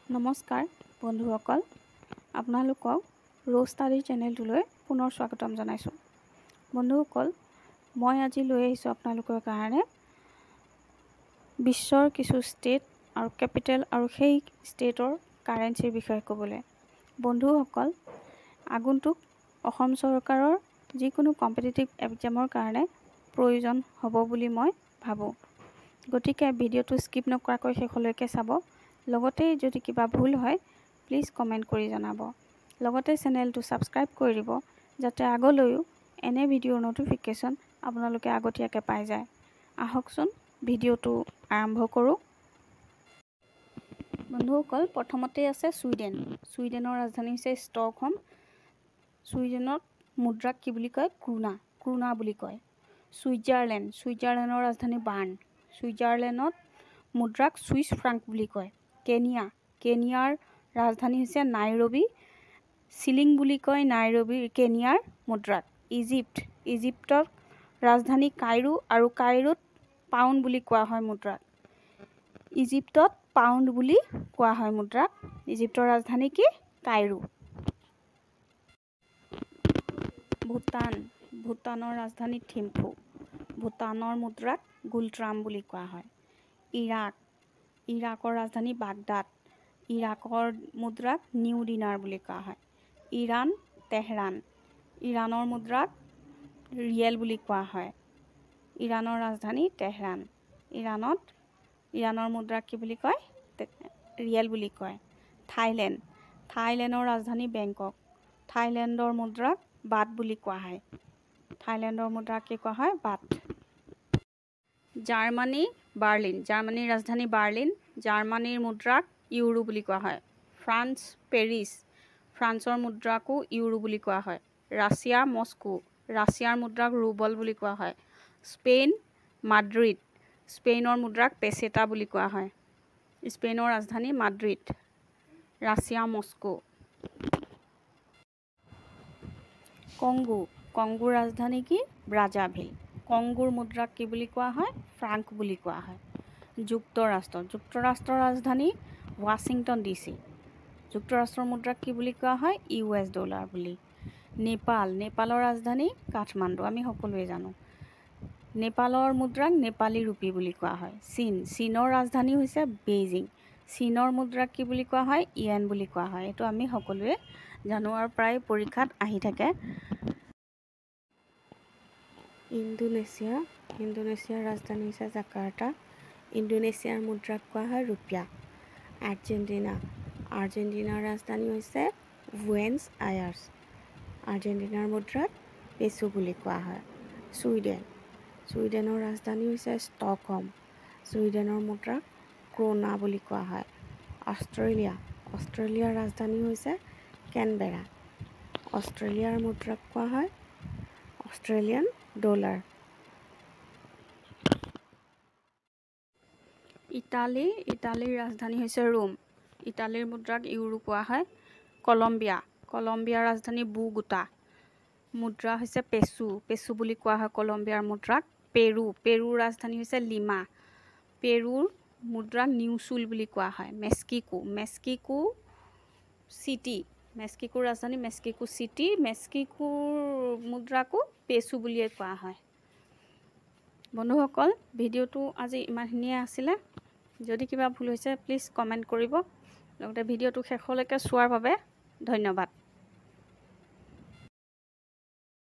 নমস্কাৰ বন্ধুসকল, আপোনালোকক ৰ' ষ্টাডি চেনেলটোলৈ পুনৰ স্বাগতম জনাইছোঁ। বন্ধুসকল, মই আজি লৈ আহিছোঁ আপোনালোকৰ কাৰণে বিশ্বৰ কিছু ষ্টেট আৰু কেপিটেল আৰু সেই ষ্টেটৰ কাৰেঞ্চিৰ বিষয়ে ক'বলৈ। বন্ধুসকল, আগন্তুক অসম চৰকাৰৰ যিকোনো কম্পিটিটিভ এক্সামৰ কাৰণে প্ৰয়োজন হ'ব বুলি মই ভাবোঁ। গতিকে ভিডিঅ'টো স্কিপ নকৰাকৈ শেষলৈকে চাব। লগতে যদি কিবা ভুল হয় প্লিজ কমেণ্ট কৰি জনাব। লগতে চেনেলটো ছাবস্ক্ৰাইব কৰি দিব যাতে আগলৈও এনে ভিডিঅ'ৰ ন'টিফিকেশ্যন আপোনালোকে আগতীয়াকৈ পাই যায়। আহকচোন ভিডিঅ'টো আৰম্ভ কৰোঁ। বন্ধুসকল, প্ৰথমতে আছে ছুইডেন। ছুইডেনৰ ৰাজধানী হৈছে ষ্টকহোম। ছুইডেনত মুদ্ৰাক কি বুলি কয়? ক্ৰোনা বুলি কয়। ছুইজাৰলেণ্ডৰ ৰাজধানী বাৰ্ণ। ছুইজাৰলেণ্ডত মুদ্ৰাক ছুইচ ফ্ৰাংক বুলি কয়। কেনিয়াৰ ৰাজধানী হৈছে নাইৰবি। চিলিং বুলি কয় কেনিয়াৰ মুদ্ৰাক। ইজিপ্তৰ ৰাজধানী কাইৰো আৰু কাইৰোত পাউণ্ড বুলি কোৱা হয় মুদ্ৰাক। ইজিপ্তত পাউণ্ড বুলি কোৱা হয় মুদ্ৰাক। ইজিপ্তৰ ৰাজধানী কি? কাইৰো। ভূটানৰ ৰাজধানী থিম্পু। ভূটানৰ মুদ্ৰাক গুলট্ৰাম বুলি কোৱা হয়। ইৰাকৰ ৰাজধানী বাগদাদ। ইৰাকৰ মুদ্ৰাক নিউ দিনাৰ বুলি কোৱা হয়। Iran Tehran. ইৰাণৰ মুদ্ৰাক ৰিয়েল বুলি কোৱা হয়। ইৰাণৰ ৰাজধানী তেহৰান। ইৰাণৰ মুদ্ৰাক কি বুলি কয়? ৰিয়েল বুলি কয়। থাইলেণ্ডৰ ৰাজধানী বেংকক। থাইলেণ্ডৰ মুদ্ৰাক বাট বুলি কোৱা হয়। থাইলেণ্ডৰ মুদ্ৰাক কি কোৱা হয়? বাট। জাৰ্মানীৰ ৰাজধানী বাৰ্লিন। জাৰ্মানীৰ মুদ্ৰাক ইউৰো বুলি কোৱা হয়। France Paris. ফ্ৰান্সৰ মুদ্ৰাকো ইউৰো বুলি কোৱা হয়। Russia Moscow. ৰাছিয়াৰ মুদ্ৰাক ৰুবল বুলি কোৱা হয়। Spain Madrid. স্পেইনৰ মুদ্ৰাক পেছেটা বুলি কোৱা হয়। স্পেইনৰ ৰাজধানী মাদ্ৰিদ। Russia Moscow. কংগোৰ ৰাজধানী কি? ব্ৰাজাভিল। কংগোৰ মুদ্ৰাক কি বুলি কোৱা হয়? ফ্ৰাংক বুলি কোৱা হয়। যুক্তৰাষ্ট্ৰৰ ৰাজধানী ৱাশ্বিংটন DC। যুক্তৰাষ্ট্ৰৰ মুদ্ৰাক কি বুলি কোৱা হয়? US ডলাৰ বুলি। নেপালৰ ৰাজধানী কাঠমাণ্ডু, আমি সকলোৱে জানো। নেপালৰ মুদ্ৰাক নেপালী ৰুপী বুলি কোৱা হয়। চীনৰ ৰাজধানী হৈছে বেইজিং। চীনৰ মুদ্ৰাক কি বুলি কোৱা হয়? ইয়েন বুলি কোৱা হয়। এইটো আমি সকলোৱে জানো আৰু প্ৰায় পৰীক্ষাত আহি থাকে। ইণ্ডোনেছিয়াৰ ৰাজধানী হৈছে জাকাৰ্টা। ইণ্ডোনেছিয়াৰ মুদ্ৰাক কোৱা হয় ৰুপিয়া। আৰ্জেণ্টিনাৰ ৰাজধানী হৈছে বুয়েনছ আয়াৰ্ছ। আৰ্জেণ্টিনাৰ মুদ্ৰাক পেছো বুলি কোৱা হয়। ছুইডেনৰ ৰাজধানী হৈছে ষ্টকহোম। ছুইডেনৰ মুদ্ৰাক ক্ৰোনা বুলি কোৱা হয়। অষ্ট্ৰেলিয়াৰ ৰাজধানী হৈছে কেনবেৰা। অষ্ট্ৰেলিয়াৰ মুদ্ৰাক কোৱা হয় অষ্ট্ৰেলিয়ান ডলাৰ। ইটালীৰ ৰাজধানী হৈছে ৰোম। ইটালীৰ মুদ্ৰাক ইউৰো কোৱা হয়। কলম্বিয়াৰ ৰাজধানী বোগোটা। মুদ্ৰা হৈছে পেছো বুলি কোৱা হয় কলম্বিয়াৰ মুদ্ৰাক। পেৰুৰ ৰাজধানী হৈছে লিমা। পেৰুৰ মুদ্ৰাক নিউচুল বুলি কোৱা হয়। মেক্সিকোৰ ৰাজধানী মেক্সিকো চিটি। মেক্সিকোৰ মুদ্ৰাকো পেছো বুলিয়ে কোৱা হয়। বন্ধুসকল, ভিডিঅ'টো আজি ইমানখিনিয়ে আছিলে। যদি কিবা ভুল হৈছে প্লিজ কমেণ্ট কৰিব। লগতে ভিডিঅ'টো শেষলৈকে চোৱাৰ বাবে ধন্যবাদ।